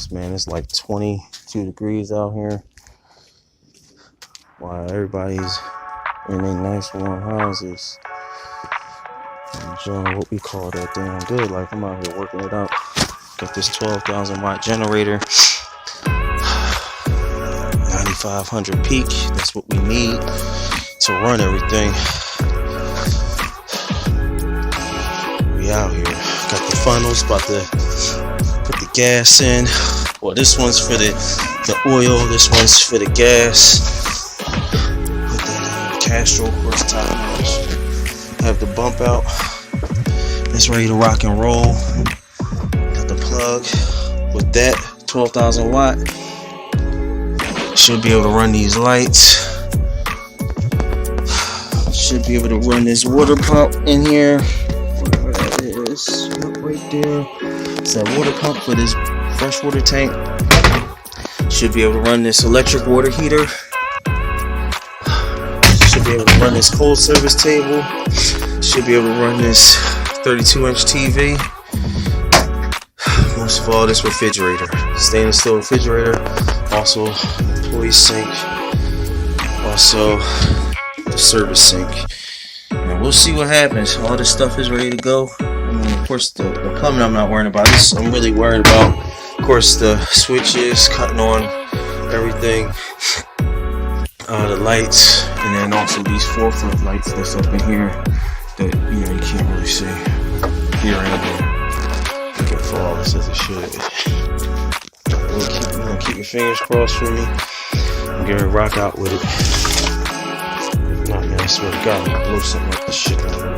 nice, man. It's like 22 degrees out here. While everybody's in their nice warm houses, enjoying what we call that damn good life. I'm out here working it out. Got this 12,000 watt generator, 9,500 peak. That's what we need to run everything. We out here. Got the funnels, about to put the gas in. Well, this one's for the oil. This one's for the gas. Put that in. Castro, of course, top notch. Have the bump out. It's ready to rock and roll. Got the plug with that 12,000 watt. Should be able to run these lights. Should be able to run this water pump in here. Whatever that is, right there. It's that water pump for this freshwater tank. Should be able to run this electric water heater. Should be able to run this cold service table. Should be able to run this 32-inch TV. Most of all, this refrigerator. Stainless steel refrigerator. Also, employee sink. Also, the service sink. And we'll see what happens. All this stuff is ready to go. Of course, the plumbing I'm not worrying about. This I'm really worried about. Of course, the switches, cutting on everything. The lights, and then also these 4-foot lights that's up in here that you can't really see here and there. Look at flawless as it should. You're gonna keep your fingers crossed for me. I'm gonna rock out with it. If not, man, I swear to God, I'm gonna blow something like this shit down.